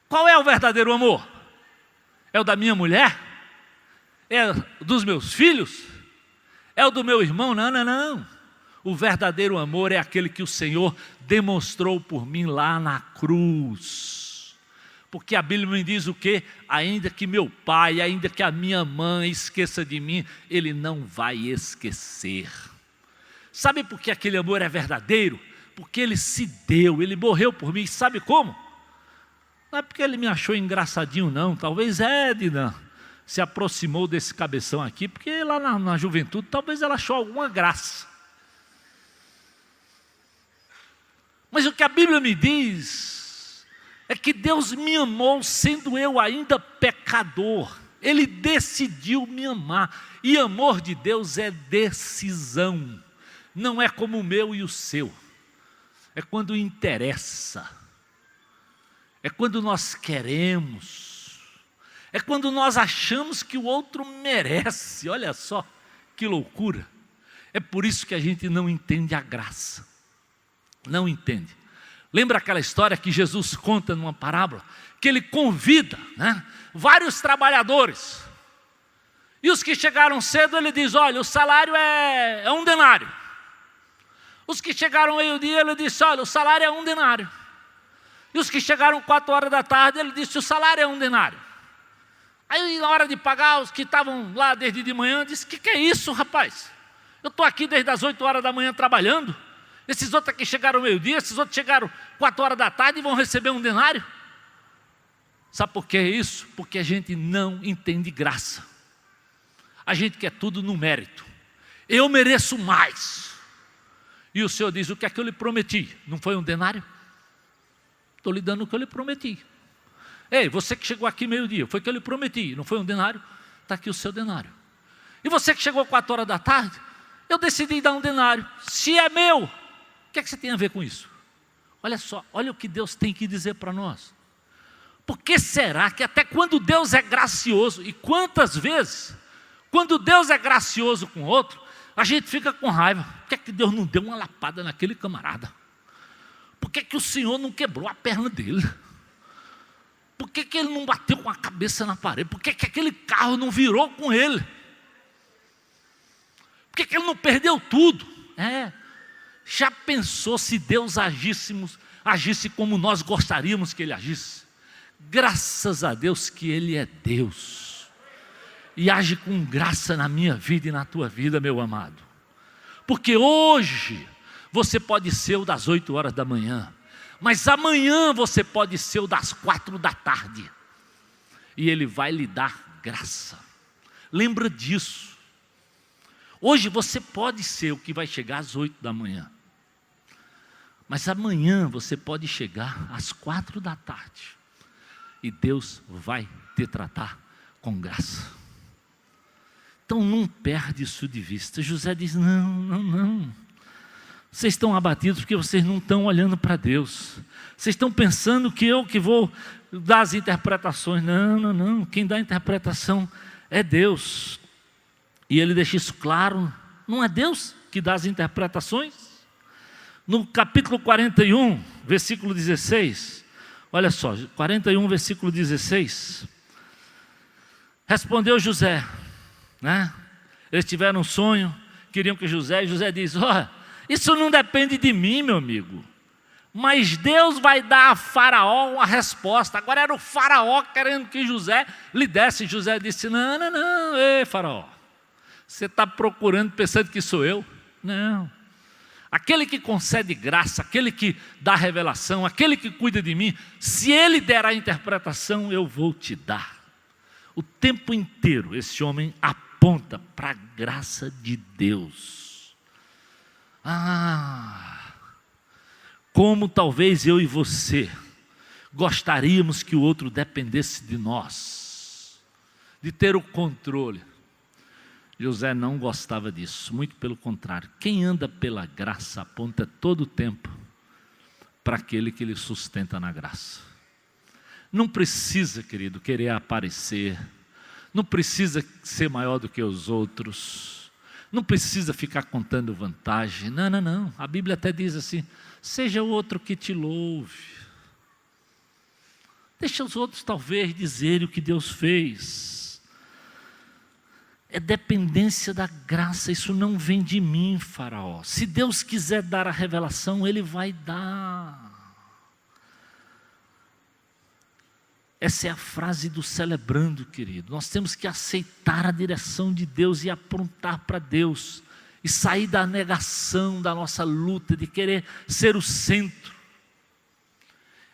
Qual é o verdadeiro amor? É o da minha mulher? É dos meus filhos? É o do meu irmão? Não, não, não. O verdadeiro amor é aquele que o Senhor demonstrou por mim lá na cruz. Porque a Bíblia me diz o quê? Ainda que meu pai, ainda que a minha mãe esqueça de mim, Ele não vai esquecer. Sabe por que aquele amor é verdadeiro? Porque Ele se deu, Ele morreu por mim. Sabe como? Não é porque Ele me achou engraçadinho, não. Talvez Edna se aproximou desse cabeção aqui, porque lá na juventude, talvez ela achou alguma graça. Mas o que a Bíblia me diz é que Deus me amou sendo eu ainda pecador. Ele decidiu me amar. E amor de Deus é decisão. Não é como o meu e o seu. É quando interessa. É quando nós queremos. É quando nós achamos que o outro merece. Olha só que loucura. É por isso que a gente não entende a graça. Não entende. Lembra aquela história que Jesus conta numa parábola? Que Ele convida, vários trabalhadores. E os que chegaram cedo, Ele diz: olha, o salário é 1 denário. Os que chegaram meio-dia, Ele disse: olha, o salário é 1 denário. E os que chegaram 4 horas da tarde, Ele disse: o salário é 1 denário. Aí na hora de pagar, os que estavam lá desde de manhã, disse: que é isso, rapaz? Eu estou aqui desde as 8 horas da manhã trabalhando. Esses outros aqui chegaram meio-dia, esses outros chegaram 4 horas da tarde e vão receber 1 denário. Sabe por que é isso? Porque a gente não entende graça. A gente quer tudo no mérito. Eu mereço mais. E o Senhor diz: o que é que eu lhe prometi? Não foi 1 denário? Estou lhe dando o que eu lhe prometi. Ei, você que chegou aqui meio-dia, foi o que eu lhe prometi, não foi 1 denário? Está aqui o seu denário. E você que chegou 4 horas da tarde, eu decidi dar 1 denário. Se é meu, o que é que você tem a ver com isso? Olha só, olha o que Deus tem que dizer para nós. Por que será que até quando Deus é gracioso, e quantas vezes, quando Deus é gracioso com outro, a gente fica com raiva? Por que é que Deus não deu uma lapada naquele camarada? Por que é que o Senhor não quebrou a perna dele? Por que que ele não bateu com a cabeça na parede? Por que que aquele carro não virou com ele? Por que que ele não perdeu tudo? Já pensou se Deus agisse como nós gostaríamos que Ele agisse? Graças a Deus que Ele é Deus. E age com graça na minha vida e na tua vida, meu amado. Porque hoje você pode ser o das 8 horas da manhã, mas amanhã você pode ser o das 4 da tarde. E Ele vai lhe dar graça. Lembra disso. Hoje você pode ser o que vai chegar às 8 da manhã. Mas amanhã você pode chegar às 4 da tarde. E Deus vai te tratar com graça. Então não perde isso de vista. José diz: não. Vocês estão abatidos porque vocês não estão olhando para Deus. Vocês estão pensando que eu que vou dar as interpretações. Não. Quem dá a interpretação é Deus. E ele deixa isso claro. Não é Deus que dá as interpretações? No capítulo 41, versículo 16. Olha só, 41, versículo 16. Respondeu José, Eles tiveram um sonho, queriam que José diz: olha, isso não depende de mim, meu amigo. Mas Deus vai dar a Faraó uma resposta. Agora era o Faraó querendo que José lhe desse. José disse: não, não, não, ei Faraó, você está procurando pensando que sou eu? Não. Aquele que concede graça, aquele que dá revelação, aquele que cuida de mim, se ele der a interpretação, eu vou te dar. O tempo inteiro esse homem aponta para a graça de Deus. Como talvez eu e você gostaríamos que o outro dependesse de nós, de ter o controle. José não gostava disso, muito pelo contrário. Quem anda pela graça aponta todo o tempo para aquele que lhe sustenta na graça. Não precisa, querido, querer aparecer, não precisa ser maior do que os outros, não precisa ficar contando vantagem. Não, não, não. A Bíblia até diz assim: seja o outro que te louve. Deixa os outros talvez dizerem o que Deus fez. É dependência da graça, isso não vem de mim, Faraó. Se Deus quiser dar a revelação, Ele vai dar. Essa é a frase do celebrando, querido. Nós temos que aceitar a direção de Deus e apontar para Deus. E sair da negação da nossa luta, de querer ser o centro.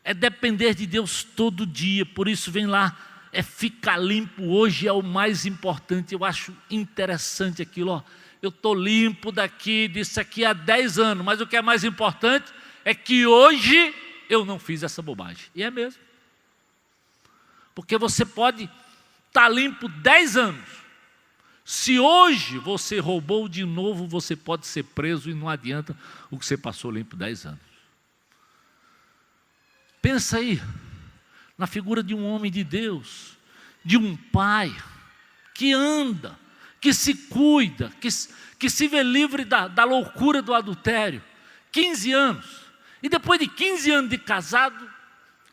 É depender de Deus todo dia, por isso vem lá, ficar limpo hoje é o mais importante. Eu acho interessante aquilo, eu estou limpo disso aqui há 10 anos, mas o que é mais importante é que hoje eu não fiz essa bobagem. E é mesmo. Porque você pode estar limpo 10 anos. Se hoje você roubou de novo, você pode ser preso e não adianta o que você passou limpo 10 anos. Pensa aí, na figura de um homem de Deus, de um pai, que anda, que se cuida, que se vê livre da loucura do adultério, 15 anos, e depois de 15 anos de casado,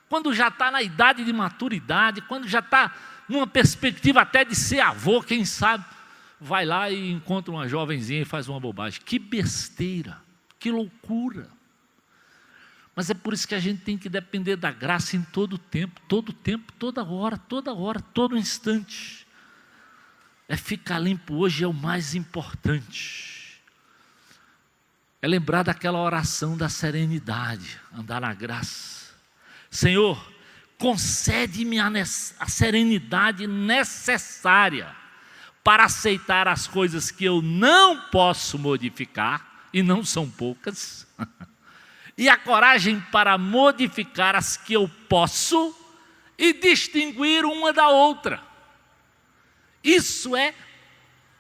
quando já está na idade de maturidade, quando já está numa perspectiva até de ser avô, quem sabe, vai lá e encontra uma jovenzinha e faz uma bobagem. Que besteira, que loucura. Mas é por isso que a gente tem que depender da graça em todo tempo, toda hora, todo instante. Ficar limpo hoje é o mais importante. É lembrar daquela oração da serenidade, andar na graça. Senhor, concede-me a serenidade necessária para aceitar as coisas que eu não posso modificar, e não são poucas, e a coragem para modificar as que eu posso e distinguir uma da outra. Isso é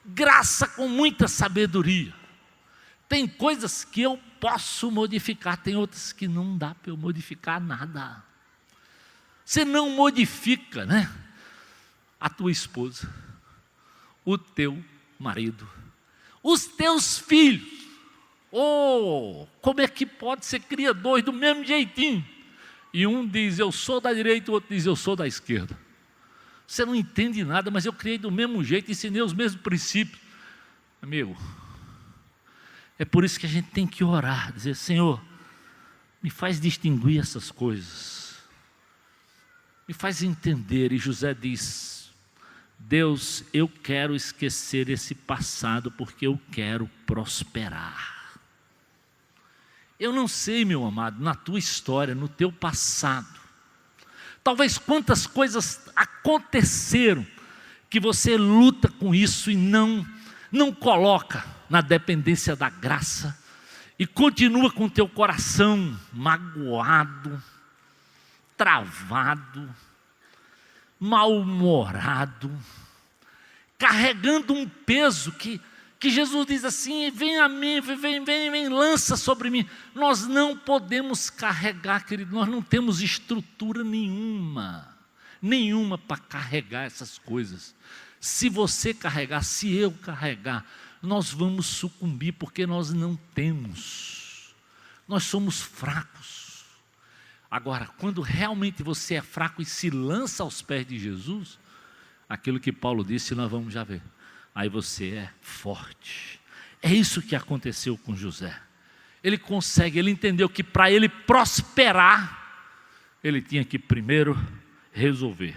graça com muita sabedoria. Tem coisas que eu posso modificar, tem outras que não dá para eu modificar nada. Você não modifica, né? A tua esposa, o teu marido, os teus filhos. Como é que pode? Você cria dois do mesmo jeitinho. E um diz, eu sou da direita, o outro diz, eu sou da esquerda. Você não entende nada, mas eu criei do mesmo jeito, ensinei os mesmos princípios. Amigo, é por isso que a gente tem que orar, dizer, Senhor, me faz distinguir essas coisas. Me faz entender. E José diz, Deus, eu quero esquecer esse passado, porque eu quero prosperar. Eu não sei, meu amado, na tua história, no teu passado, talvez quantas coisas aconteceram, que você luta com isso e não coloca na dependência da graça, e continua com o teu coração magoado, travado, mal-humorado, carregando um peso que Jesus diz assim, vem a mim, vem, lança sobre mim. Nós não podemos carregar, querido, nós não temos estrutura nenhuma para carregar essas coisas. Se você carregar, se eu carregar, nós vamos sucumbir, porque nós não temos. Nós somos fracos. Agora, quando realmente você é fraco e se lança aos pés de Jesus, aquilo que Paulo disse, nós vamos já ver. Aí você é forte. É isso que aconteceu com José. ele consegue, ele entendeu que para ele prosperar, ele tinha que primeiro resolver.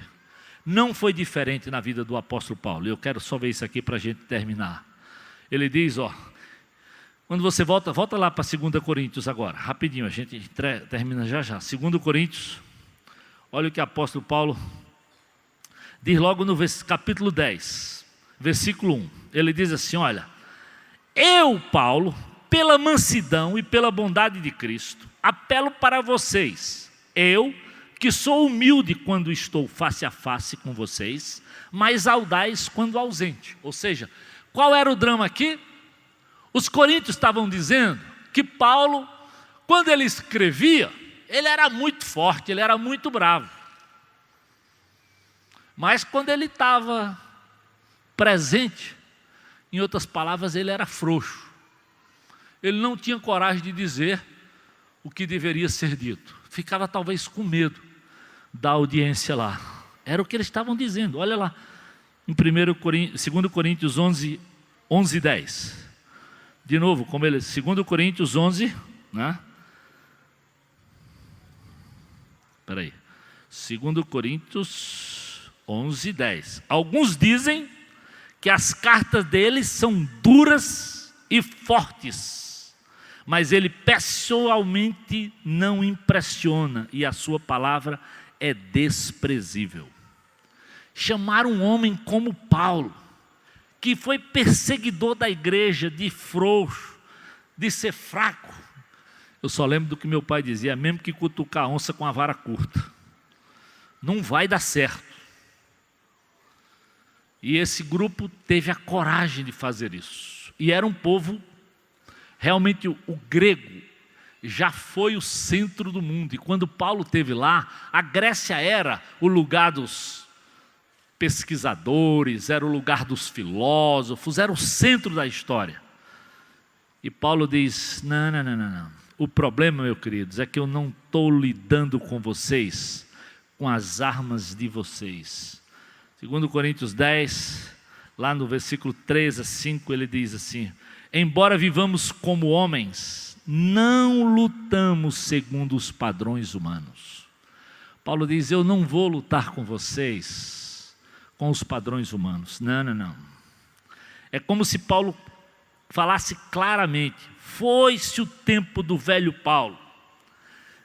Não foi diferente na vida do apóstolo Paulo. Eu quero só ver isso aqui para a gente terminar. Ele diz, quando você volta lá para 2 Coríntios agora, rapidinho, a gente termina já. 2 Coríntios, olha o que o apóstolo Paulo diz logo no capítulo 10, versículo 1. Ele diz assim, olha, eu, Paulo, pela mansidão e pela bondade de Cristo, apelo para vocês, eu, que sou humilde quando estou face a face com vocês, mas audaz quando ausente. Ou seja, qual era o drama aqui? Os coríntios estavam dizendo que Paulo, quando ele escrevia, ele era muito forte, ele era muito bravo. Mas quando ele estava presente, em outras palavras, ele era frouxo. Ele não tinha coragem de dizer o que deveria ser dito. Ficava talvez com medo da audiência lá. Era o que eles estavam dizendo. Olha lá, em 2 Coríntios 11, 10. De novo, como ele, 2 Coríntios 11, né? Espera aí. 2 Coríntios 11, 10. Alguns dizem que as cartas deles são duras e fortes, mas ele pessoalmente não impressiona e a sua palavra é desprezível. Chamar um homem como Paulo, que foi perseguidor da igreja, de frouxo, de ser fraco. Eu só lembro do que meu pai dizia, mesmo que cutucar a onça com a vara curta, não vai dar certo. E esse grupo teve a coragem de fazer isso. E era um povo, realmente o grego já foi o centro do mundo. E quando Paulo esteve lá, a Grécia era o lugar dos pesquisadores, era o lugar dos filósofos, era o centro da história. E Paulo diz, não. O problema, meus queridos, é que eu não estou lidando com vocês, com as armas de vocês. 2 Coríntios 10, lá no versículo 3 a 5, ele diz assim, embora vivamos como homens, não lutamos segundo os padrões humanos. Paulo diz, eu não vou lutar com vocês, com os padrões humanos. Não. É como se Paulo falasse claramente, foi-se o tempo do velho Paulo.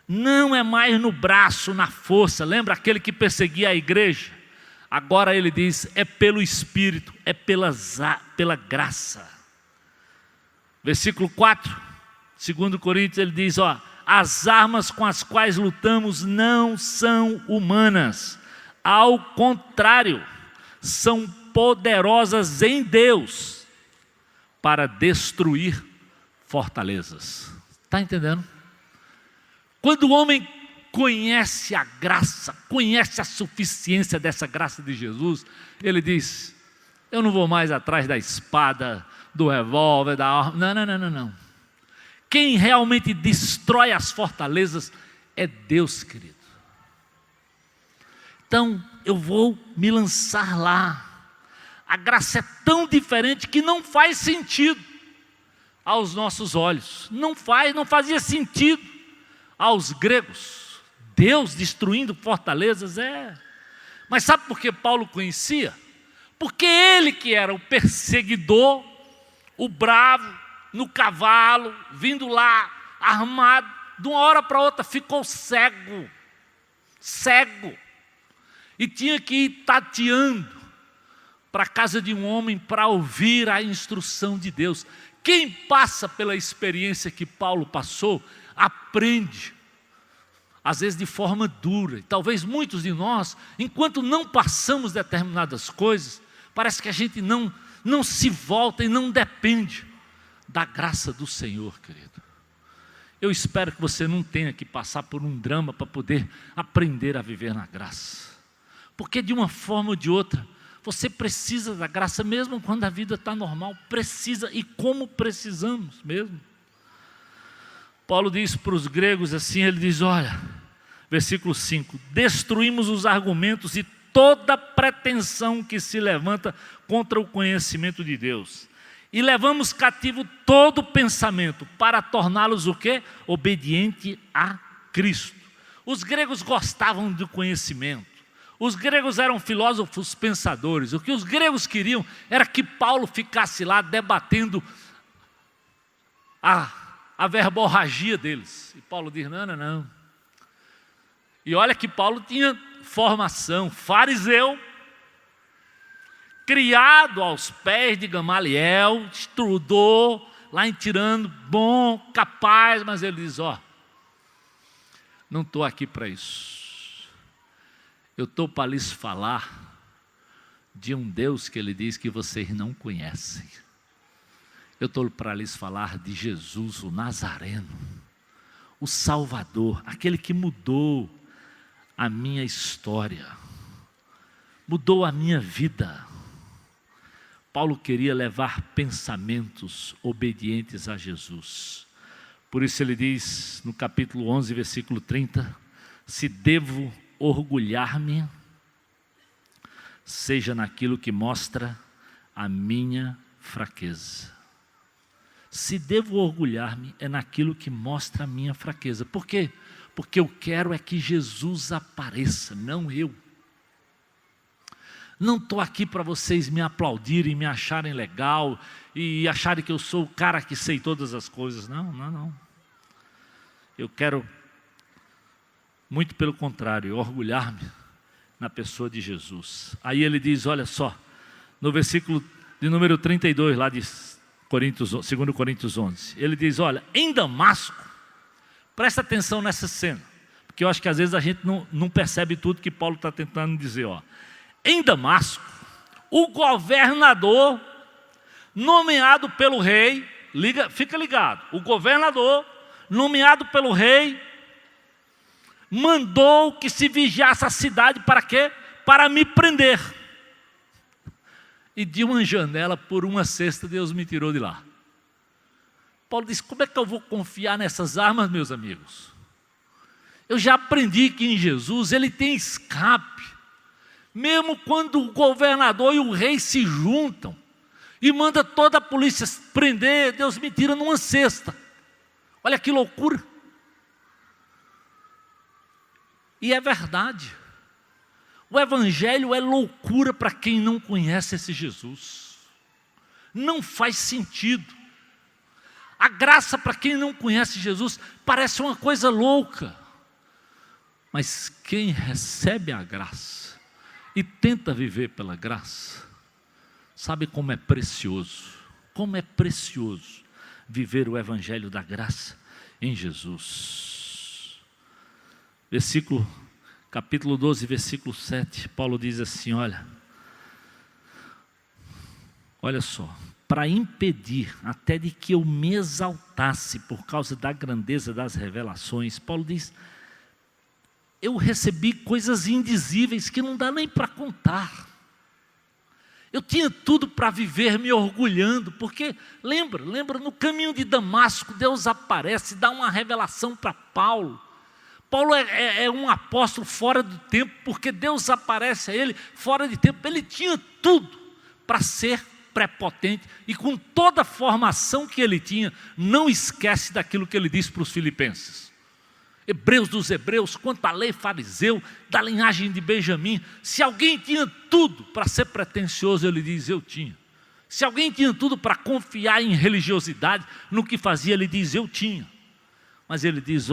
Não é mais no braço, na força. Lembra aquele que perseguia a igreja? Agora ele diz, é pelo Espírito, é pela graça. Versículo 4, 2 Coríntios, ele diz, as armas com as quais lutamos não são humanas. Ao contrário, são poderosas em Deus para destruir fortalezas. Está entendendo? Quando o homem conhece a graça, conhece a suficiência dessa graça de Jesus, ele diz, eu não vou mais atrás da espada, do revólver, da arma, não. Quem realmente destrói as fortalezas é Deus, querido. Então, eu vou me lançar lá. A graça é tão diferente que não faz sentido aos nossos olhos. Não fazia sentido aos gregos. Deus destruindo fortalezas, Mas sabe por que Paulo conhecia? Porque ele que era o perseguidor, o bravo, no cavalo, vindo lá, armado, de uma hora para outra ficou cego, e tinha que ir tateando para a casa de um homem para ouvir a instrução de Deus. Quem passa pela experiência que Paulo passou, aprende, às vezes de forma dura. E talvez muitos de nós, enquanto não passamos determinadas coisas, parece que a gente não se volta e não depende da graça do Senhor, querido. Eu espero que você não tenha que passar por um drama para poder aprender a viver na graça. Porque de uma forma ou de outra, você precisa da graça, mesmo quando a vida está normal, precisa, e como precisamos mesmo. Paulo diz para os gregos assim, ele diz, olha, versículo 5, destruímos os argumentos e toda pretensão que se levanta contra o conhecimento de Deus, E levamos cativo todo pensamento para torná-los o quê? Obediente a Cristo. Os gregos gostavam do conhecimento. Os gregos eram filósofos pensadores. O que os gregos queriam era que Paulo ficasse lá debatendo a verborragia deles. E Paulo diz, não. E olha que Paulo tinha formação, fariseu, criado aos pés de Gamaliel, estudou lá em Tirano, bom, capaz, mas ele diz, não estou aqui para isso. Eu estou para lhes falar de um Deus que ele diz que vocês não conhecem. Eu estou para lhes falar de Jesus, o Nazareno, o Salvador, aquele que mudou a minha história, mudou a minha vida. Paulo queria levar pensamentos obedientes a Jesus. Por isso ele diz no capítulo 11, versículo 30, se devo orgulhar-me, seja naquilo que mostra a minha fraqueza. Se devo orgulhar-me, é naquilo que mostra a minha fraqueza. Por quê? Porque eu quero é que Jesus apareça, não eu. Não estou aqui para vocês me aplaudirem, me acharem legal e acharem que eu sou o cara que sei todas as coisas. Não. Eu quero, muito pelo contrário, orgulhar-me na pessoa de Jesus. Aí ele diz, olha só, no versículo de número 32, lá de 2 Coríntios 11, ele diz, olha, em Damasco, presta atenção nessa cena, porque eu acho que às vezes a gente não percebe tudo que Paulo está tentando dizer, Em Damasco, o governador nomeado pelo rei, fica ligado, o governador nomeado pelo rei mandou que se vigiasse a cidade para quê? Para me prender. E de uma janela, por uma cesta, Deus me tirou de lá. Paulo disse, como é que eu vou confiar nessas armas, meus amigos? Eu já aprendi que em Jesus ele tem escape. Mesmo quando o governador e o rei se juntam e manda toda a polícia prender, Deus me tira numa cesta. Olha que loucura. E é verdade. O evangelho é loucura para quem não conhece esse Jesus. Não faz sentido. A graça para quem não conhece Jesus parece uma coisa louca. Mas quem recebe a graça e tenta viver pela graça, sabe como é precioso viver o evangelho da graça em Jesus. Capítulo 12, versículo 7, Paulo diz assim, olha só, para impedir até de que eu me exaltasse por causa da grandeza das revelações, Paulo diz, eu recebi coisas indizíveis que não dá nem para contar. Eu tinha tudo para viver me orgulhando, porque lembra, no caminho de Damasco, Deus aparece, dá uma revelação para Paulo. Paulo é um apóstolo fora do tempo, porque Deus aparece a ele fora de tempo. Ele tinha tudo para ser prepotente, e com toda a formação que ele tinha, não esquece daquilo que ele disse para os filipenses. Hebreus dos hebreus, quanto à lei, fariseu, da linhagem de Benjamim. Se alguém tinha tudo para ser pretensioso, ele diz, eu tinha. Se alguém tinha tudo para confiar em religiosidade, no que fazia, ele diz, eu tinha. Mas ele diz,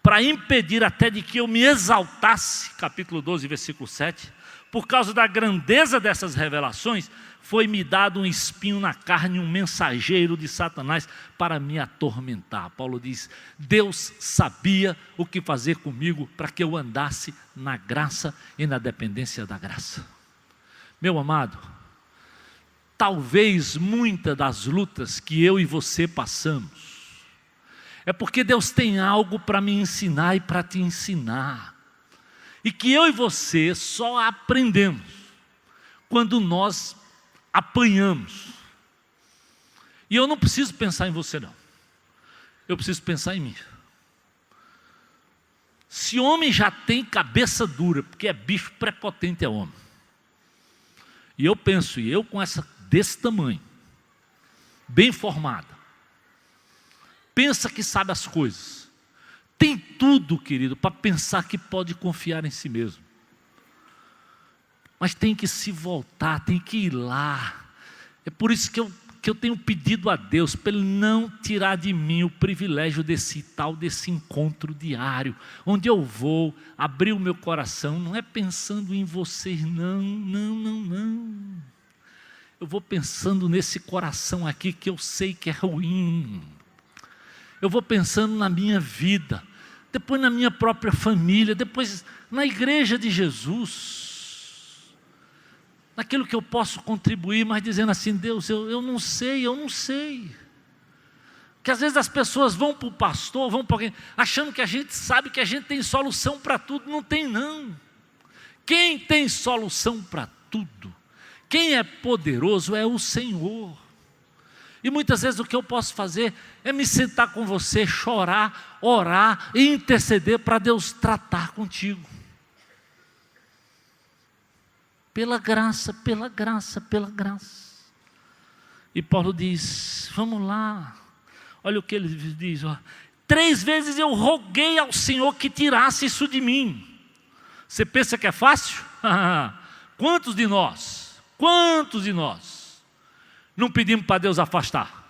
para impedir até de que eu me exaltasse, capítulo 12, versículo 7, por causa da grandeza dessas revelações, foi-me dado um espinho na carne, um mensageiro de Satanás para me atormentar. Paulo diz, Deus sabia o que fazer comigo para que eu andasse na graça e na dependência da graça. Meu amado, talvez muitas das lutas que eu e você passamos, é porque Deus tem algo para me ensinar e para te ensinar. E que eu e você só aprendemos quando nós apanhamos. E eu não preciso pensar em você não. Eu preciso pensar em mim. Se homem já tem cabeça dura, porque é bicho prepotente é homem. E eu penso, e eu com essa desse tamanho, bem formada, pensa que sabe as coisas, tem tudo, querido, para pensar que pode confiar em si mesmo. Mas tem que se voltar, tem que ir lá. É por isso que eu tenho pedido a Deus para Ele não tirar de mim o privilégio desse encontro diário, onde eu vou abrir o meu coração, não é pensando em vocês, não. Eu vou pensando nesse coração aqui que eu sei que é ruim. Eu vou pensando na minha vida, depois na minha própria família, depois na igreja de Jesus, naquilo que eu posso contribuir, mas dizendo assim: Deus, eu não sei. Porque às vezes as pessoas vão para o pastor, vão para alguém, achando que a gente sabe que a gente tem solução para tudo. Não tem, não. Quem tem solução para tudo, quem é poderoso é o Senhor. E muitas vezes o que eu posso fazer é me sentar com você, chorar, orar e interceder para Deus tratar contigo. Pela graça. E Paulo diz: vamos lá. Olha o que ele diz: 3 vezes eu roguei ao Senhor que tirasse isso de mim. Você pensa que é fácil? Quantos de nós não pedimos para Deus afastar?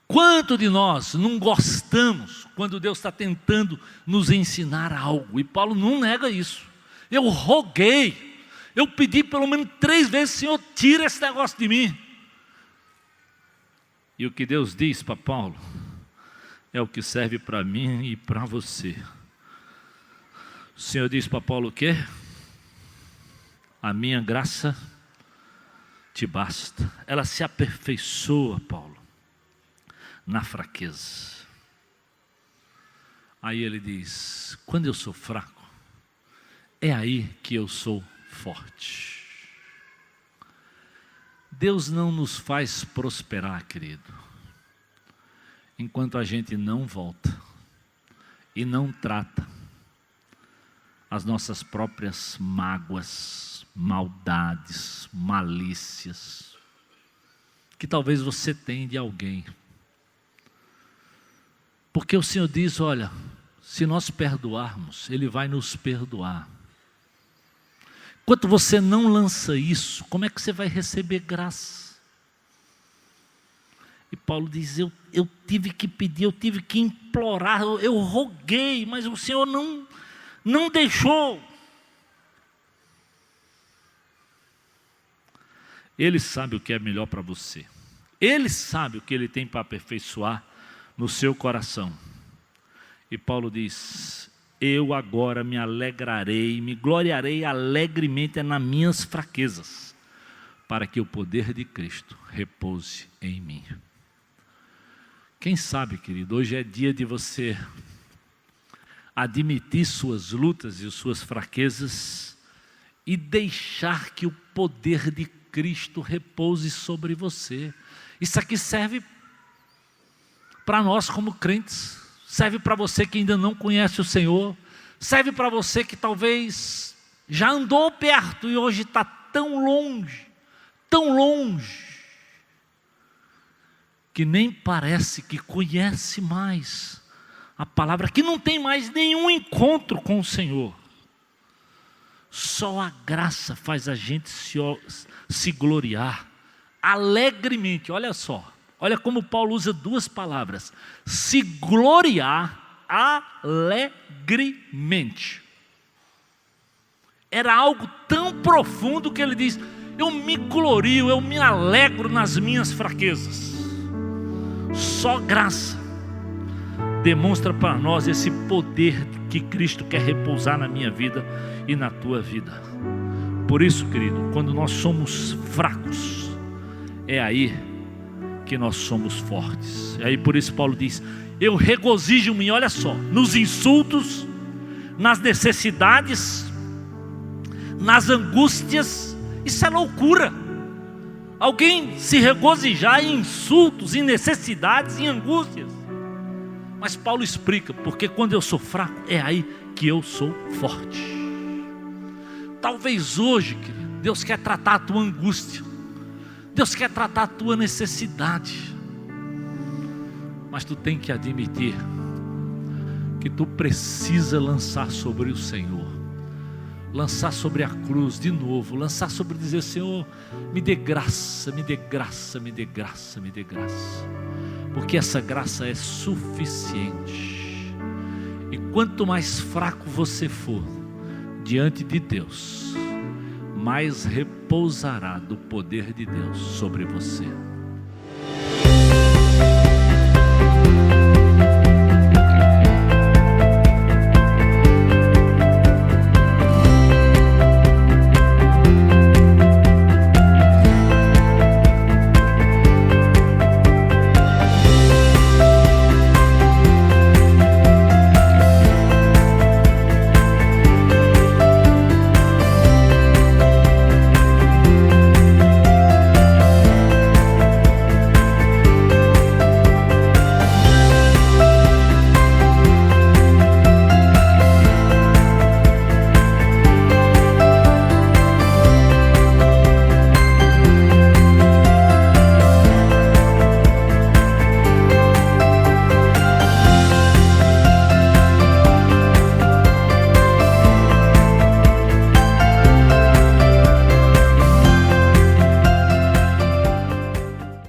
Quanto de nós não gostamos quando Deus está tentando nos ensinar algo? E Paulo não nega isso. Eu roguei, eu pedi pelo menos 3 vezes: Senhor, tira esse negócio de mim. E o que Deus diz para Paulo é o que serve para mim e para você. O Senhor diz para Paulo o quê? A minha graça te basta. Ela se aperfeiçoa, Paulo, na fraqueza. Aí ele diz: quando eu sou fraco, é aí que eu sou forte. Deus não nos faz prosperar, querido, enquanto a gente não volta e não trata as nossas próprias mágoas, maldades, malícias, que talvez você tenha de alguém. Porque o Senhor diz: olha, se nós perdoarmos, Ele vai nos perdoar. Enquanto você não lança isso, como é que você vai receber graça? E Paulo diz: eu tive que pedir, eu tive que implorar, eu roguei, mas o Senhor não deixou. Ele sabe o que é melhor para você. Ele sabe o que Ele tem para aperfeiçoar no seu coração. E Paulo diz: eu agora me alegrarei, me gloriarei alegremente nas minhas fraquezas, para que o poder de Cristo repouse em mim. Quem sabe, querido, hoje é dia de você admitir suas lutas e suas fraquezas e deixar que o poder de Cristo repouse sobre você. Isso aqui serve para nós como crentes, serve para você que ainda não conhece o Senhor, serve para você que talvez já andou perto e hoje está tão longe, que nem parece que conhece mais a palavra, que não tem mais nenhum encontro com o Senhor. Só a graça faz a gente se gloriar alegremente. Olha só, olha como Paulo usa 2 palavras: se gloriar alegremente. Era algo tão profundo que ele diz: eu me glorio, eu me alegro nas minhas fraquezas. Só graça demonstra para nós esse poder que Cristo quer repousar na minha vida e na tua vida. Por isso, querido, quando nós somos fracos, é aí que nós somos fortes. E aí por isso Paulo diz: eu regozijo-me, olha só, nos insultos, nas necessidades, nas angústias. Isso é loucura. Alguém se regozijar em insultos, em necessidades, em angústias. Mas Paulo explica: porque quando eu sou fraco, é aí que eu sou forte. Talvez hoje, querido, Deus quer tratar a tua angústia, Deus quer tratar a tua necessidade, mas tu tem que admitir que tu precisa lançar sobre o Senhor, lançar sobre a cruz de novo, lançar sobre dizer: Senhor, me dê graça, me dê graça, me dê graça, me dê graça, porque essa graça é suficiente. E quanto mais fraco você for diante de Deus, mais repousará do poder de Deus sobre você.